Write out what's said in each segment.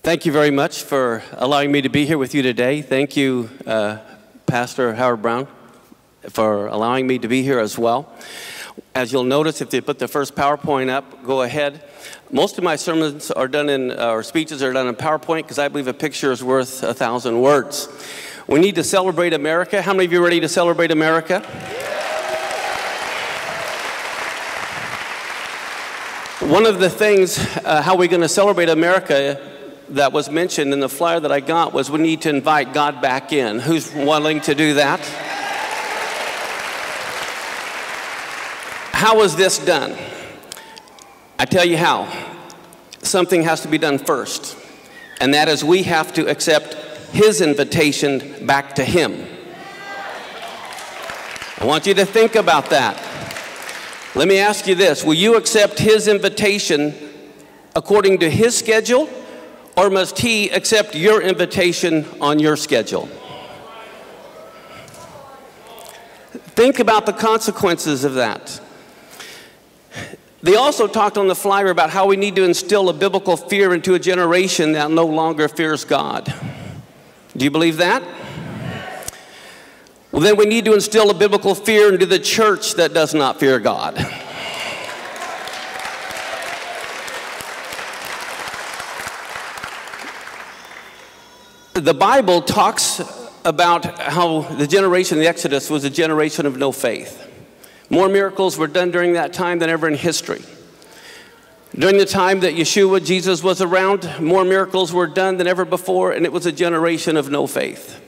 Thank you very much for allowing me to be here with you today. Thank you, Pastor Howard Brown, for allowing me to be here as well. As you'll notice, if they put the first PowerPoint up, go ahead. Most of my sermons are done in, or speeches are done in PowerPoint because I believe a picture is worth 1,000 words. We need to celebrate America. How many of you are ready to celebrate America? One of the things, how we're going to celebrate America that was mentioned in the flyer that I got was we need to invite God back in. Who's willing to do that? How is this done? I tell you how. Something has to be done first, and that is we have to accept His invitation back to Him. I want you to think about that. Let me ask you this. Will you accept His invitation according to His schedule, or must He accept your invitation on your schedule? Think about the consequences of that. They also talked on the flyer about how we need to instill a biblical fear into a generation that no longer fears God. Do you believe that? Well, then we need to instill a biblical fear into the church that does not fear God. The Bible talks about how the generation of the Exodus was a generation of no faith. More miracles were done during that time than ever in history. During the time that Yeshua, Jesus, was around, more miracles were done than ever before, and it was a generation of no faith.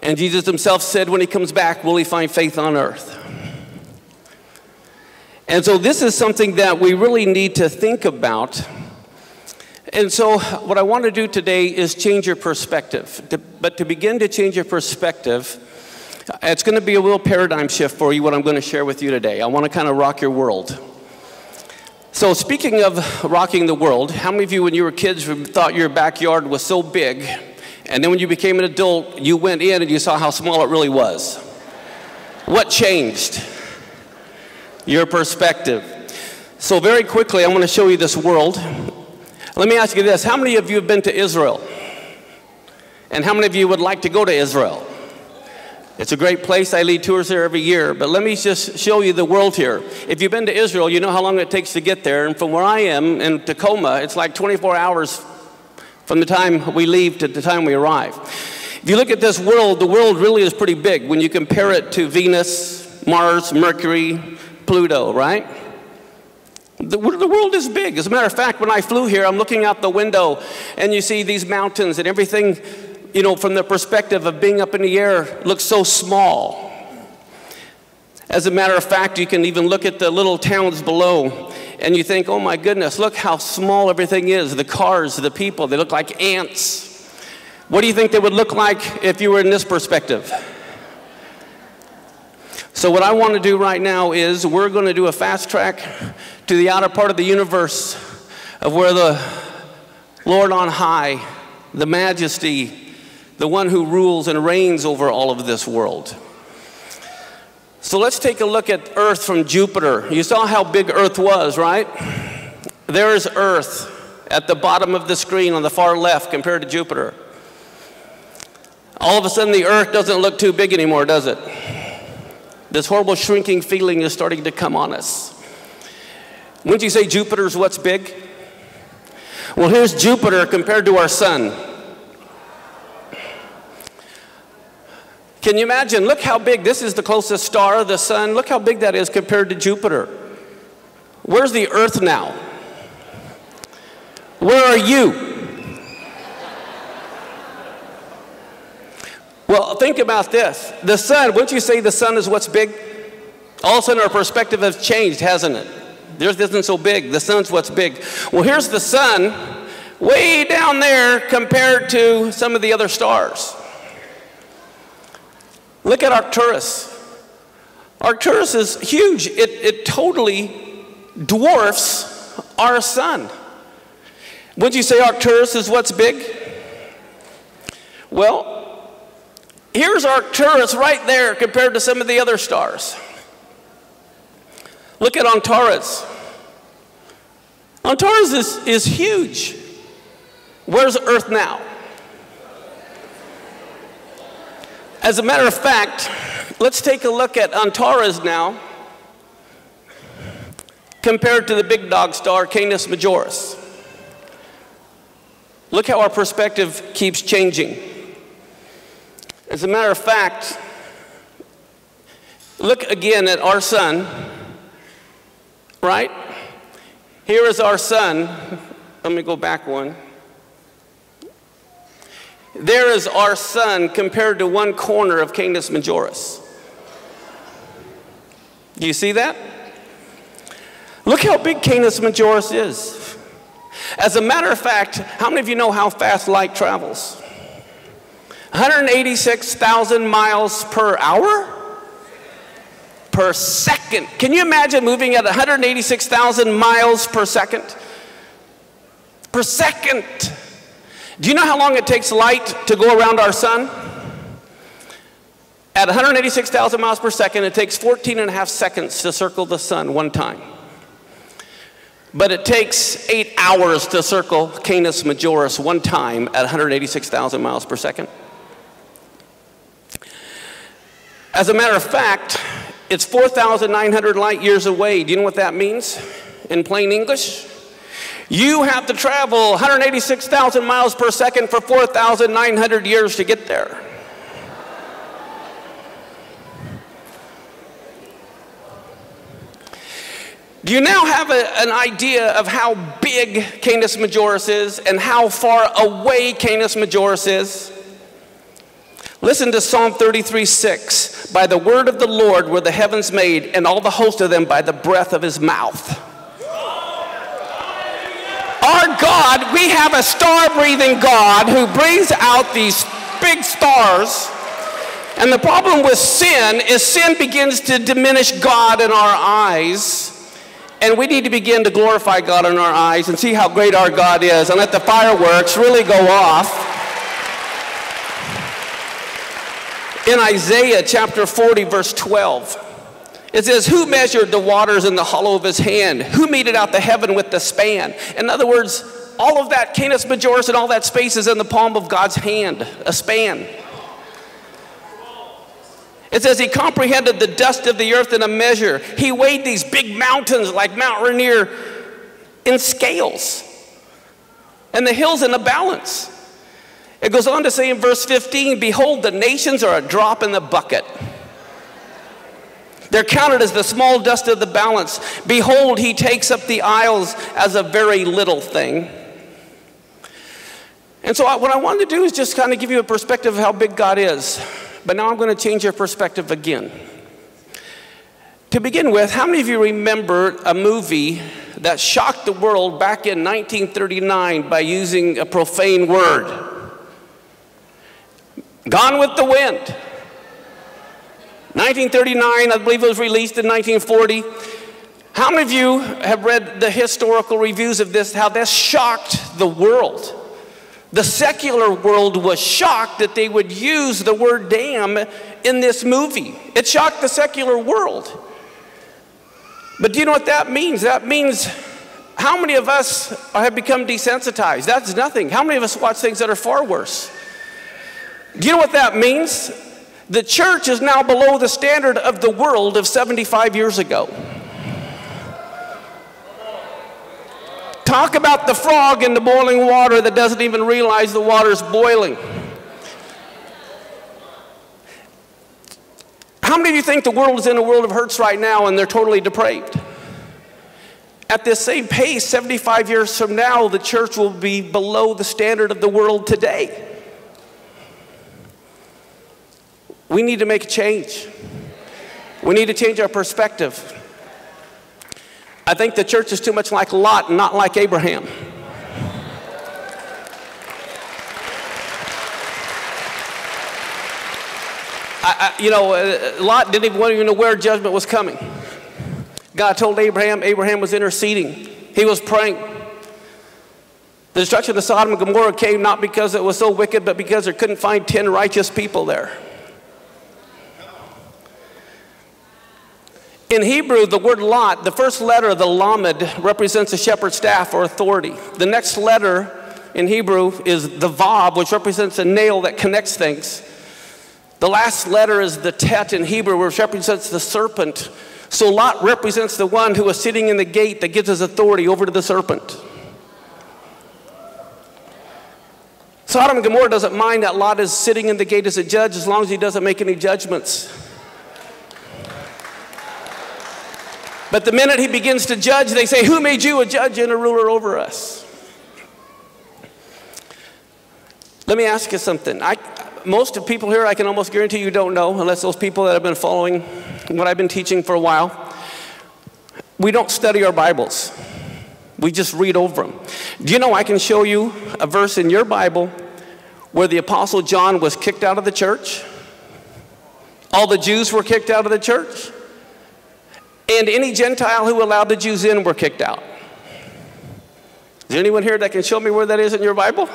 And Jesus himself said when he comes back, will he find faith on earth? And so this is something that we really need to think about. And so what I want to do today is change your perspective. But to begin to change your perspective, it's going to be a real paradigm shift for you, what I'm going to share with you today. I want to kind of rock your world. So speaking of rocking the world, how many of you when you were kids thought your backyard was so big, and then when you became an adult, you went in and you saw how small it really was? What changed? Your perspective. So very quickly, I'm going to show you this world. Let me ask you this. How many of you have been to Israel? And how many of you would like to go to Israel? It's a great place. I lead tours there every year. But let me just show you the world here. If you've been to Israel, you know how long it takes to get there. And from where I am in Tacoma, it's like 24 hours from the time we leave to the time we arrive. If you look at this world, the world really is pretty big when you compare it to Venus, Mars, Mercury, Pluto, right? The world is big. As a matter of fact, when I flew here, I'm looking out the window and you see these mountains and everything, you know, from the perspective of being up in the air, looks so small. As a matter of fact, you can even look at the little towns below and you think, oh my goodness, look how small everything is. The cars, the people, they look like ants. What do you think they would look like if you were in this perspective? So what I want to do right now is we're going to do a fast track to the outer part of the universe of where the Lord on high, the majesty, the one who rules and reigns over all of this world. So let's take a look at Earth from Jupiter. You saw how big Earth was, right? There is Earth at the bottom of the screen on the far left compared to Jupiter. All of a sudden the Earth doesn't look too big anymore, does it? This horrible shrinking feeling is starting to come on us. Wouldn't you say Jupiter's what's big? Well, here's Jupiter compared to our sun. Can you imagine? Look how big. This is the closest star, the sun. Look how big that is compared to Jupiter. Where's the Earth now? Where are you? Well, think about this. The sun, wouldn't you say the sun is what's big? All of a sudden our perspective has changed, hasn't it? Theirs isn't so big. The sun's what's big. Well, here's the sun way down there compared to some of the other stars. Look at Arcturus. Arcturus is huge. It totally dwarfs our sun. Wouldn't you say Arcturus is what's big? Well, here's Arcturus right there compared to some of the other stars. Look at Antares. Antares is huge. Where's earth now? As a matter of fact, let's take a look at Antares now compared to the big dog star Canis Majoris. Look how our perspective keeps changing. As a matter of fact, look again at our sun, right? Here is our sun. Let me go back one. There is our sun compared to one corner of Canis Majoris. Do you see that? Look how big Canis Majoris is. As a matter of fact, how many of you know how fast light travels? 186,000 miles per hour? Per second. Can you imagine moving at 186,000 miles per second? Per second. Do you know how long it takes light to go around our sun? At 186,000 miles per second, it takes 14.5 seconds to circle the sun one time. But it takes 8 hours to circle Canis Majoris one time at 186,000 miles per second. As a matter of fact, it's 4,900 light years away. Do you know what that means in plain English? You have to travel 186,000 miles per second for 4,900 years to get there. Do you now have an idea of how big Canis Majoris is and how far away Canis Majoris is? Listen to Psalm 33:6. By the word of the Lord were the heavens made, and all the host of them by the breath of his mouth. Our God, we have a star-breathing God who breathes out these big stars. And the problem with sin is sin begins to diminish God in our eyes. And we need to begin to glorify God in our eyes and see how great our God is and let the fireworks really go off. In Isaiah chapter 40, verse 12, it says, who measured the waters in the hollow of his hand? Who meted out the heaven with the span? In other words, all of that Canis Majoris and all that space is in the palm of God's hand, a span. It says he comprehended the dust of the earth in a measure. He weighed these big mountains like Mount Rainier in scales and the hills in a balance. It goes on to say in verse 15, behold, the nations are a drop in the bucket. They're counted as the small dust of the balance. Behold, he takes up the isles as a very little thing. And so what I wanted to do is just kind of give you a perspective of how big God is. But now I'm going to change your perspective again. To begin with, how many of you remember a movie that shocked the world back in 1939 by using a profane word? Gone with the Wind. 1939, I believe it was released in 1940. How many of you have read the historical reviews of this, how this shocked the world? The secular world was shocked that they would use the word damn in this movie. It shocked the secular world. But do you know what that means? That means how many of us have become desensitized? That's nothing. How many of us watch things that are far worse? Do you know what that means? The church is now below the standard of the world of 75 years ago. Talk about the frog in the boiling water that doesn't even realize the water's boiling. How many of you think the world is in a world of hurts right now and they're totally depraved? At this same pace, 75 years from now, the church will be below the standard of the world today. We need to make a change. We need to change our perspective. I think the church is too much like Lot and not like Abraham. Lot didn't even know where judgment was coming. God told Abraham, Abraham was interceding. He was praying. The destruction of Sodom and Gomorrah came not because it was so wicked, but because there couldn't find 10 righteous people there. In Hebrew, the word Lot, the first letter of the Lamed represents a shepherd's staff or authority. The next letter in Hebrew is the vav, which represents a nail that connects things. The last letter is the tet in Hebrew, which represents the serpent. So Lot represents the one who was sitting in the gate that gives his authority over to the serpent. Sodom and Gomorrah doesn't mind that Lot is sitting in the gate as a judge as long as he doesn't make any judgments. But the minute he begins to judge, they say, who made you a judge and a ruler over us? Let me ask you something. Most of people here, I can almost guarantee you don't know, unless those people that have been following what I've been teaching for a while. We don't study our Bibles. We just read over them. Do you know I can show you a verse in your Bible where the Apostle John was kicked out of the church? All the Jews were kicked out of the church? And any Gentile who allowed the Jews in were kicked out. Is there anyone here that can show me where that is in your Bible?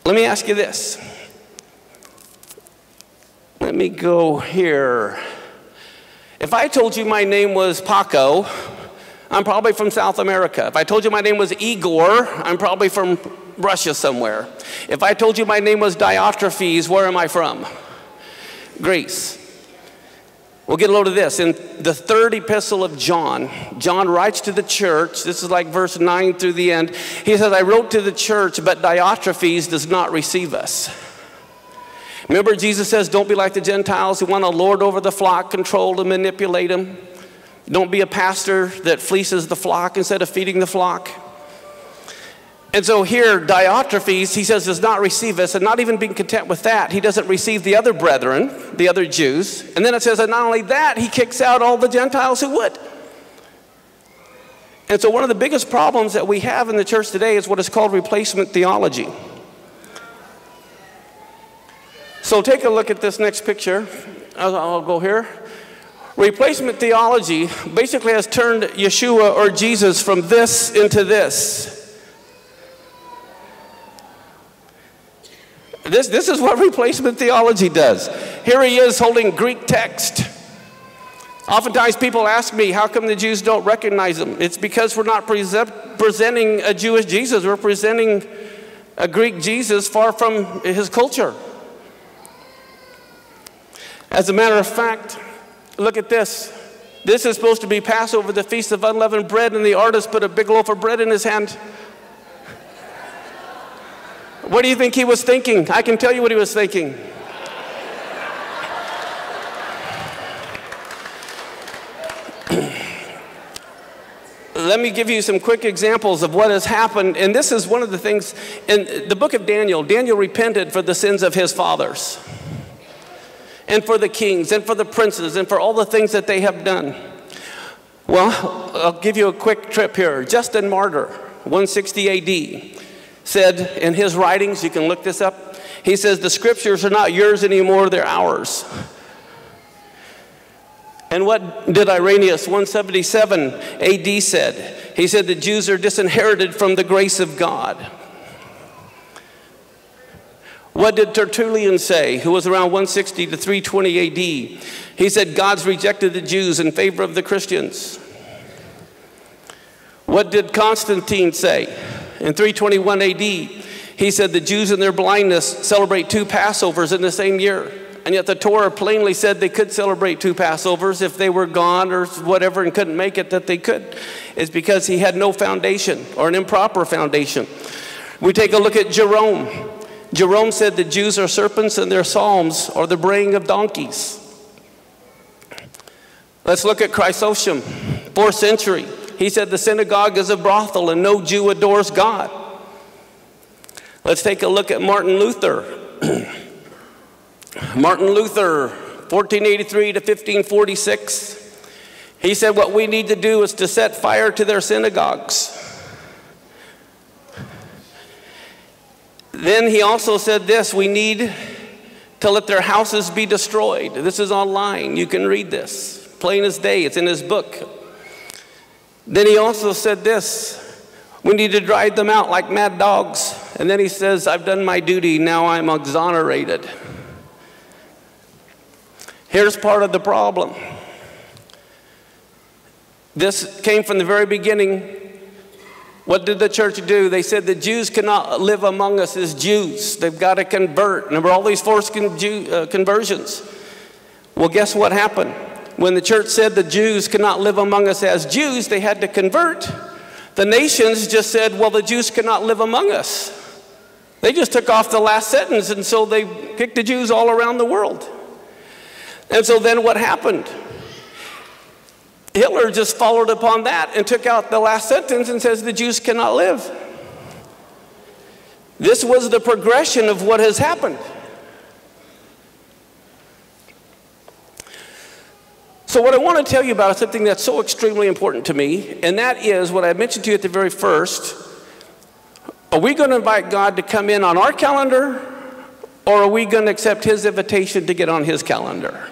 Let me ask you this. Let me go here. If I told you my name was Paco, I'm probably from South America. If I told you my name was Igor, I'm probably from Russia somewhere. If I told you my name was Diotrephes, where am I from? Greece. We'll get a load of this. In the third epistle of John, John writes to the church. This is like verse 9 through the end. He says, I wrote to the church, but Diotrephes does not receive us. Remember, Jesus says, don't be like the Gentiles who want to lord over the flock, control and manipulate them. Don't be a pastor that fleeces the flock instead of feeding the flock. And so here, Diotrephes, he says, does not receive us, and not even being content with that, he doesn't receive the other brethren, the other Jews. And then it says that not only that, he kicks out all the Gentiles who would. And so one of the biggest problems that we have in the church today is what is called replacement theology. So take a look at this next picture. I'll go here. Replacement theology basically has turned Yeshua or Jesus from this into this. This is what replacement theology does. Here he is holding Greek text. Oftentimes people ask me, how come the Jews don't recognize him? It's because we're not presenting a Jewish Jesus. We're presenting a Greek Jesus far from his culture. As a matter of fact, look at this. This is supposed to be Passover, the Feast of Unleavened Bread, and the artist put a big loaf of bread in his hand. What do you think he was thinking? I can tell you what he was thinking. Let me give you some quick examples of what has happened. And this is one of the things in the book of Daniel. Daniel repented for the sins of his fathers, and for the kings, and for the princes, and for all the things that they have done. Well, I'll give you a quick trip here. Justin Martyr, 160 AD, said in his writings, you can look this up, he says, the scriptures are not yours anymore, they're ours. And what did Irenaeus, 177 AD, said? He said the Jews are disinherited from the grace of God. What did Tertullian say, who was around 160 to 320 AD? He said God's rejected the Jews in favor of the Christians. What did Constantine say? In 321 AD, he said the Jews in their blindness celebrate 2 Passovers in the same year. And yet the Torah plainly said they could celebrate 2 Passovers if they were gone or whatever and couldn't make it, that they could. It's because he had no foundation, or an improper foundation. We take a look at Jerome. Jerome said the Jews are serpents and their psalms are the braying of donkeys. Let's look at Chrysostom, 4th century. He said the synagogue is a brothel and no Jew adores God. Let's take a look at Martin Luther. Martin Luther, 1483 to 1546. He said what we need to do is to set fire to their synagogues. Then he also said this, we need to let their houses be destroyed. This is online. You can read this. Plain as day. It's in his book. Then he also said this, we need to drive them out like mad dogs. And then he says, I've done my duty, now I'm exonerated. Here's part of the problem. This came from the very beginning. What did the church do? They said the Jews cannot live among us as Jews. They've got to convert. And there were all these forced conversions. Well, guess what happened? When the church said the Jews cannot live among us as Jews, they had to convert. The nations just said, well, the Jews cannot live among us. They just took off the last sentence, and so they kicked the Jews all around the world. And so then what happened? Hitler just followed upon that and took out the last sentence and says the Jews cannot live. This was the progression of what has happened. So what I want to tell you about is something that's so extremely important to me, and that is what I mentioned to you at the very first. Are we going to invite God to come in on our calendar, or are we going to accept his invitation to get on his calendar?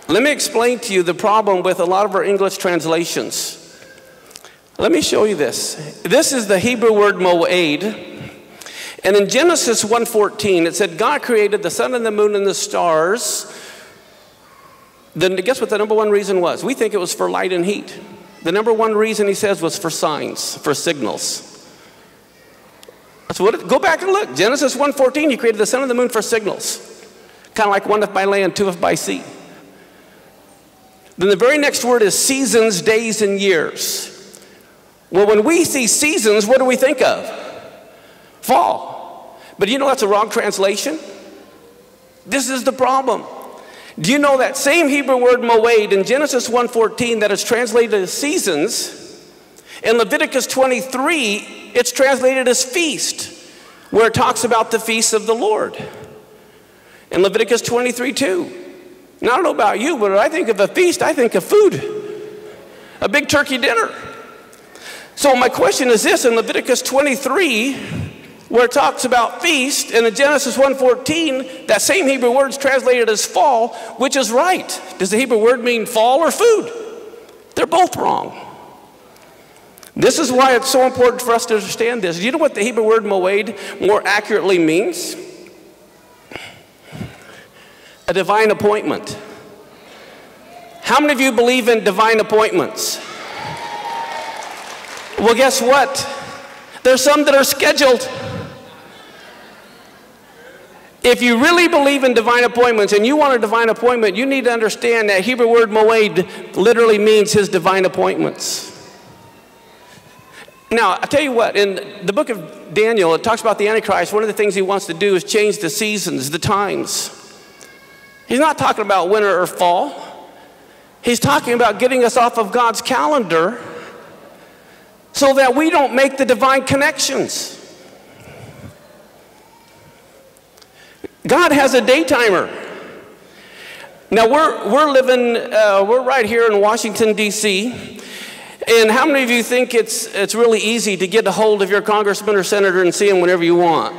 Let me explain to you the problem with a lot of our English translations. Let me show you this. This is the Hebrew word moed. And in Genesis 1:14, it said, God created the sun and the moon and the stars. Then guess what the number one reason was? We think it was for light and heat. The number one reason he says was for signs, for signals. That's what go back and look. Genesis 1:14, he created the sun and the moon for signals. Kind of like one if by land, two if by sea. Then the very next word is seasons, days, and years. Well, when we see seasons, what do we think of? Fall. But you know that's a wrong translation? This is the problem. Do you know that same Hebrew word moed in Genesis 1:14 that is translated as seasons, in Leviticus 23, it's translated as feast, where it talks about the feasts of the Lord. In Leviticus 23 too. Now, I don't know about you, but when I think of a feast, I think of food. A big turkey dinner. So my question is this, in Leviticus 23, where it talks about feast, and in Genesis 1:14, that same Hebrew word is translated as fall, which is right? Does the Hebrew word mean fall or food? They're both wrong. This is why it's so important for us to understand this. Do you know what the Hebrew word moed more accurately means? A divine appointment. How many of you believe in divine appointments? Well, guess what? There's some that are scheduled. If you really believe in divine appointments and you want a divine appointment, you need to understand that Hebrew word moed literally means his divine appointments. Now, I'll tell you what, in the book of Daniel, it talks about the Antichrist. One of the things he wants to do is change the seasons, the times. He's not talking about winter or fall. He's talking about getting us off of God's calendar so that we don't make the divine connections. God has a day timer. Now we're right here in Washington D.C. And how many of you think it's really easy to get a hold of your congressman or senator and see him whenever you want?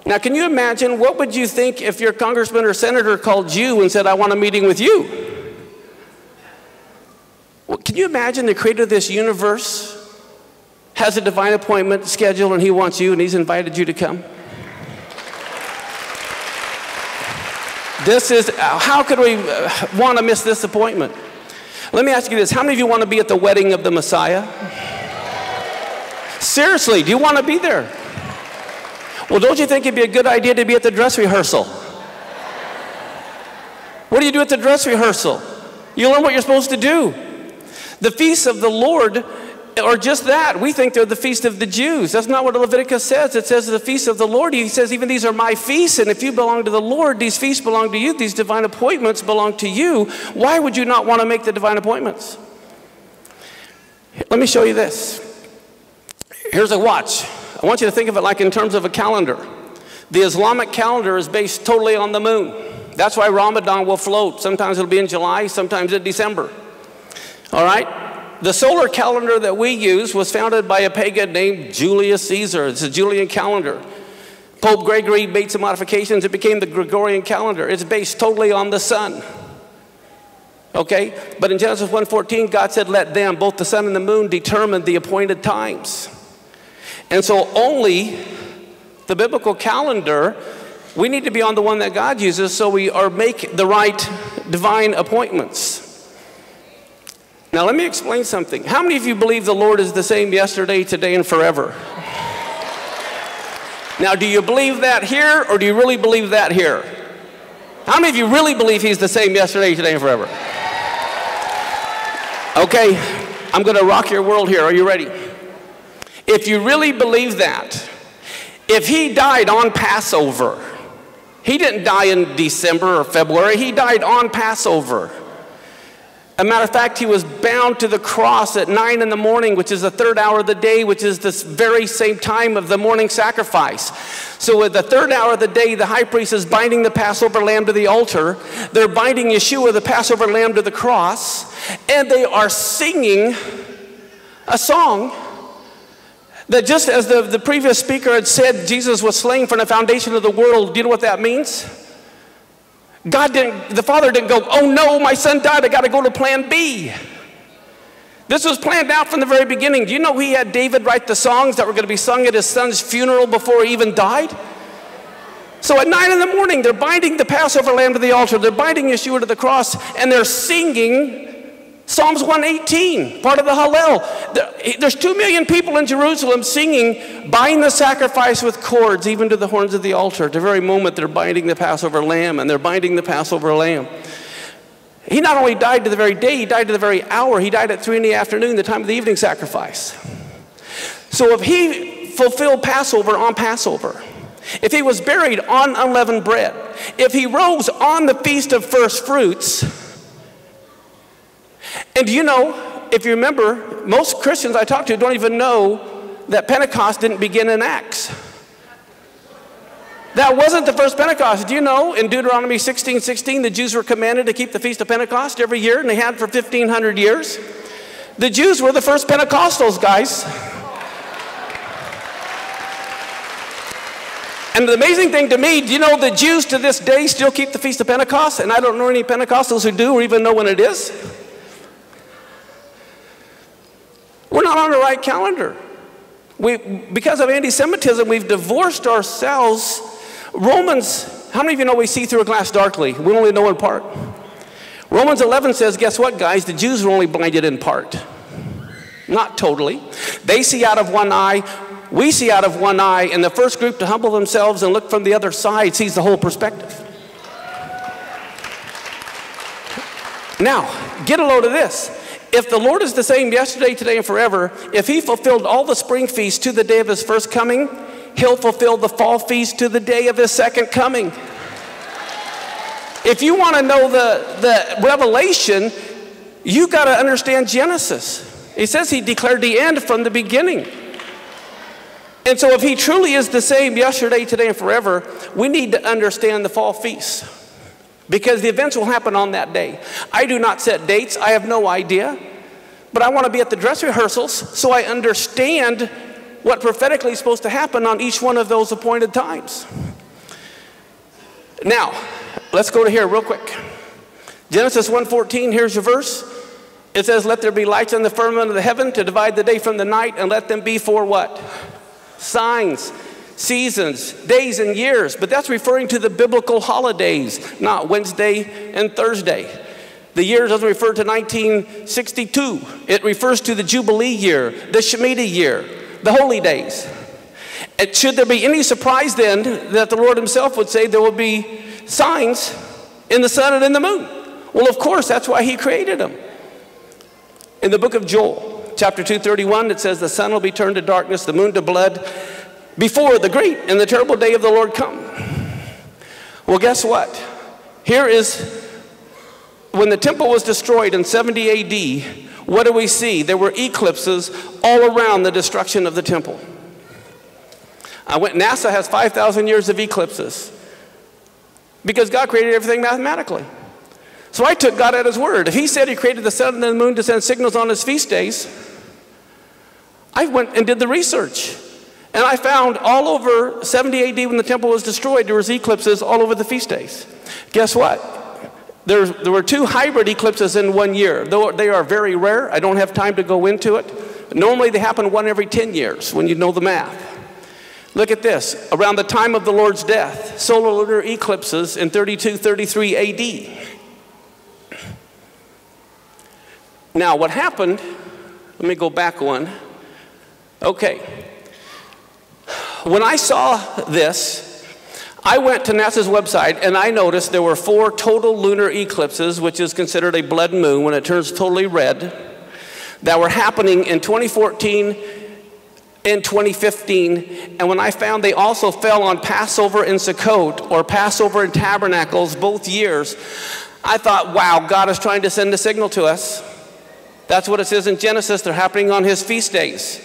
Now, can you imagine, what would you think if your congressman or senator called you and said, I want a meeting with you? Well, can you imagine the creator of this universe has a divine appointment scheduled and he wants you and he's invited you to come? This is, how could we want to miss this appointment? Let me ask you this, how many of you want to be at the wedding of the Messiah? Seriously, do you want to be there? Well, don't you think it'd be a good idea to be at the dress rehearsal? What do you do at the dress rehearsal? You learn what you're supposed to do. The feasts of the Lord are just that. We think they're the feast of the Jews. That's not what Leviticus says. It says the feast of the Lord. He says even these are my feasts, and if you belong to the Lord, these feasts belong to you. These divine appointments belong to you. Why would you not want to make the divine appointments? Let me show you this. Here's a watch. I want you to think of it like in terms of a calendar. The Islamic calendar is based totally on the moon. That's why Ramadan will float. Sometimes it'll be in July, sometimes in December. All right? The solar calendar that we use was founded by a pagan named Julius Caesar. It's a Julian calendar. Pope Gregory made some modifications. It became the Gregorian calendar. It's based totally on the sun. Okay? But in Genesis 1:14, God said, let them, both the sun and the moon, determine the appointed times. And so only the biblical calendar, we need to be on the one that God uses so we make the right divine appointments. Now let me explain something. How many of you believe the Lord is the same yesterday, today, and forever? Now, do you believe that here, or do you really believe that here? How many of you really believe he's the same yesterday, today, and forever? Okay, I'm going to rock your world here. Are you ready? If you really believe that, if he died on Passover, he didn't die in December or February, he died on Passover. As a matter of fact, he was bound to the cross at 9 in the morning, which is the third hour of the day, which is this very same time of the morning sacrifice. So at the third hour of the day, the high priest is binding the Passover lamb to the altar. They're binding Yeshua, the Passover lamb, to the cross. And they are singing a song that, just as the previous speaker had said, Jesus was slain from the foundation of the world. Do you know what that means? The Father didn't go, oh no, my son died, I got to go to plan B. This was planned out from the very beginning. Do you know he had David write the songs that were going to be sung at his son's funeral before he even died? So at 9 in the morning, they're binding the Passover lamb to the altar, they're binding Yeshua to the cross, and they're singing Psalms 118, part of the Hallel. There's 2 million people in Jerusalem singing, bind the sacrifice with cords, even to the horns of the altar. At the very moment they're binding the Passover lamb, and they're binding the Passover lamb. He not only died to the very day, he died to the very hour. He died at 3 in the afternoon, the time of the evening sacrifice. So if he fulfilled Passover on Passover, if he was buried on unleavened bread, if he rose on the Feast of First Fruits, and do you know, if you remember, most Christians I talk to don't even know that Pentecost didn't begin in Acts. That wasn't the first Pentecost. Do you know, in Deuteronomy 16:16, the Jews were commanded to keep the Feast of Pentecost every year, and they had for 1,500 years. The Jews were the first Pentecostals, guys. And the amazing thing to me, do you know the Jews to this day still keep the Feast of Pentecost? And I don't know any Pentecostals who do or even know when it is. We're not on the right calendar. Because of anti-Semitism, we've divorced ourselves. Romans, how many of you know we see through a glass darkly? We only know in part. Romans 11 says, guess what, guys? The Jews were only blinded in part. Not totally. They see out of one eye, we see out of one eye, and the first group to humble themselves and look from the other side sees the whole perspective. Now, get a load of this. If the Lord is the same yesterday, today, and forever, if he fulfilled all the spring feasts to the day of his first coming, he'll fulfill the fall feast to the day of his second coming. If you want to know the revelation, you got to understand Genesis. He says he declared the end from the beginning. And so if he truly is the same yesterday, today, and forever, we need to understand the fall feasts. Because the events will happen on that day. I do not set dates. I have no idea. But I want to be at the dress rehearsals so I understand what prophetically is supposed to happen on each one of those appointed times. Now, let's go to here real quick. Genesis 1:14, here's your verse. It says, let there be lights in the firmament of the heaven to divide the day from the night, and let them be for what? Signs, seasons, days, and years. But that's referring to the biblical holidays, not Wednesday and Thursday. The year doesn't refer to 1962. It refers to the Jubilee year, the Shemitah year, the holy days. And should there be any surprise then that the Lord himself would say there will be signs in the sun and in the moon? Well, of course, that's why he created them. In the book of Joel, chapter 2:31, it says the sun will be turned to darkness, the moon to blood, before the great and the terrible day of the Lord come. Well, guess what? Here is, when the temple was destroyed in 70 AD, what do we see? There were eclipses all around the destruction of the temple. NASA has 5,000 years of eclipses because God created everything mathematically. So I took God at his word. If he said he created the sun and the moon to send signals on his feast days, I went and did the research. And I found all over 70 AD when the temple was destroyed, there was eclipses all over the feast days. Guess what? There were 2 hybrid eclipses in 1 year. Though they are very rare, I don't have time to go into it. Normally they happen 1 every 10 years when you know the math. Look at this. Around the time of the Lord's death, solar lunar eclipses in 32, 33 AD. Now, what happened, let me go back one. Okay. When I saw this, I went to NASA's website and I noticed there were 4 total lunar eclipses, which is considered a blood moon when it turns totally red, that were happening in 2014 and 2015. And when I found they also fell on Passover and Sukkot, or Passover and Tabernacles, both years, I thought, wow, God is trying to send a signal to us. That's what it says in Genesis. They're happening on his feast days.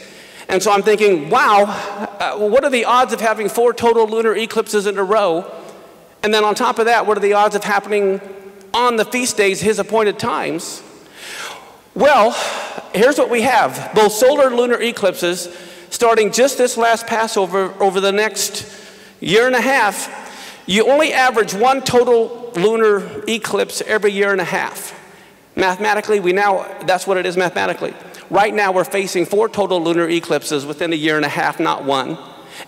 And so I'm thinking, wow, what are the odds of having 4 total lunar eclipses in a row? And then on top of that, what are the odds of happening on the feast days, his appointed times? Well, here's what we have. Both solar and lunar eclipses, starting just this last Passover, over the next year and a half, you only average 1 total lunar eclipse every year and a half. Mathematically, that's what it is mathematically. Right now, we're facing 4 total lunar eclipses within a year and a half, not 1.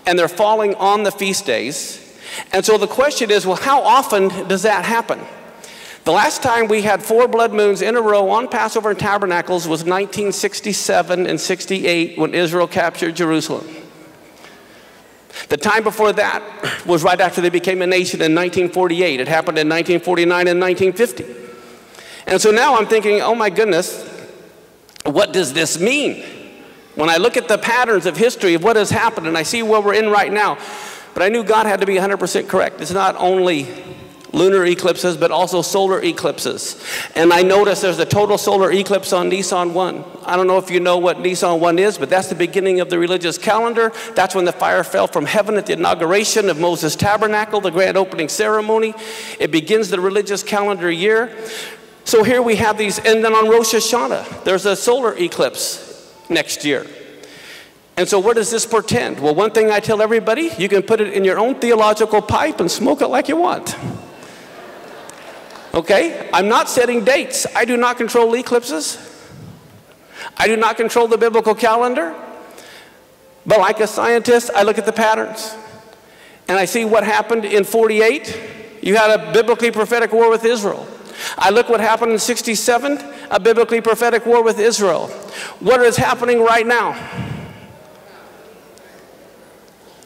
And they're falling on the feast days. And so the question is, well, how often does that happen? The last time we had 4 blood moons in a row on Passover and Tabernacles was 1967 and 68 when Israel captured Jerusalem. The time before that was right after they became a nation in 1948. It happened in 1949 and 1950. And so now I'm thinking, oh my goodness, what does this mean? When I look at the patterns of history of what has happened and I see where we're in right now, but I knew God had to be 100% correct. It's not only lunar eclipses, but also solar eclipses. And I noticed there's a total solar eclipse on Nisan 1. I don't know if you know what Nisan 1 is, but that's the beginning of the religious calendar. That's when the fire fell from heaven at the inauguration of Moses' tabernacle, the grand opening ceremony. It begins the religious calendar year. So here we have these, and then on Rosh Hashanah, there's a solar eclipse next year. And so what does this portend? Well, one thing I tell everybody, you can put it in your own theological pipe and smoke it like you want. Okay? I'm not setting dates. I do not control eclipses. I do not control the biblical calendar. But like a scientist, I look at the patterns. And I see what happened in 48. You had a biblically prophetic war with Israel. I look what happened in 67, a biblically prophetic war with Israel. What is happening right now?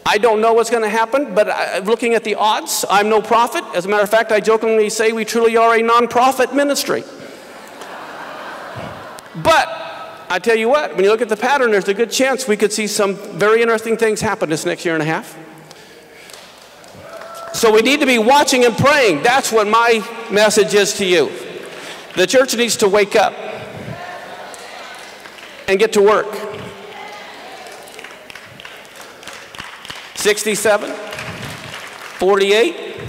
I don't know what's going to happen, but looking at the odds, I'm no prophet. As a matter of fact, I jokingly say we truly are a non-profit ministry. But I tell you what, when you look at the pattern, there's a good chance we could see some very interesting things happen this next year and a half. So we need to be watching and praying. That's what my message is to you. The church needs to wake up and get to work. 67, 48.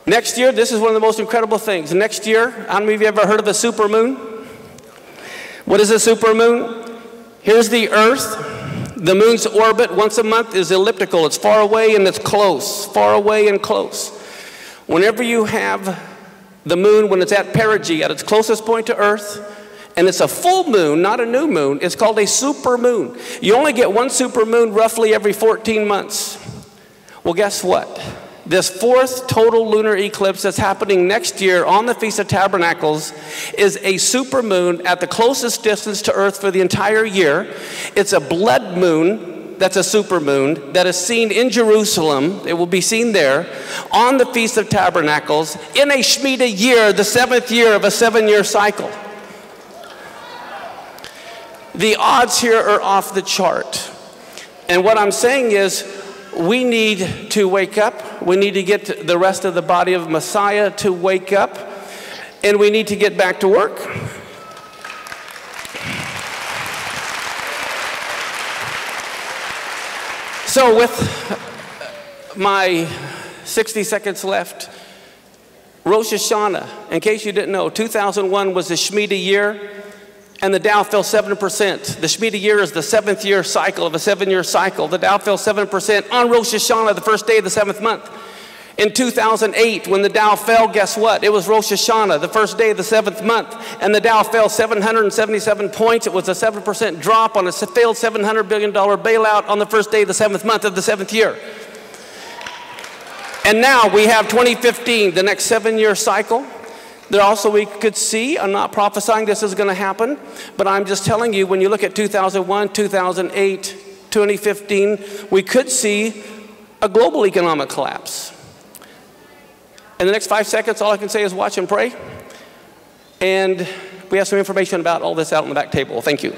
Next year, this is one of the most incredible things. Next year, how many of you ever heard of a supermoon? What is a supermoon? Here's the Earth. The moon's orbit once a month is elliptical. It's far away and it's close, far away and close. Whenever you have the moon, when it's at perigee, at its closest point to Earth, and it's a full moon, not a new moon, it's called a supermoon. You only get one supermoon roughly every 14 months. Well, guess what? This 4th total lunar eclipse that's happening next year on the Feast of Tabernacles is a supermoon at the closest distance to Earth for the entire year. It's a blood moon that's a supermoon that is seen in Jerusalem. It will be seen there on the Feast of Tabernacles in a Shemitah year, the 7th year of a 7-year cycle. The odds here are off the chart. And what I'm saying is, we need to wake up. We need to get the rest of the body of Messiah to wake up. And we need to get back to work. So with my 60 seconds left, Rosh Hashanah, in case you didn't know, 2001 was the Shemitah year. And the Dow fell 7%. The Shemitah year is the 7th year cycle of a 7-year cycle. The Dow fell 7% on Rosh Hashanah, the first day of the 7th month. In 2008, when the Dow fell, guess what? It was Rosh Hashanah, the first day of the 7th month, and the Dow fell 777 points. It was a 7% drop on a failed $700 billion bailout on the first day of the 7th month of the 7th year. And now we have 2015, the next 7-year cycle. There also we could see, I'm not prophesying this is going to happen, but I'm just telling you, when you look at 2001, 2008, 2015, we could see a global economic collapse. In the next 5 seconds, all I can say is watch and pray. And we have some information about all this out on the back table. Thank you.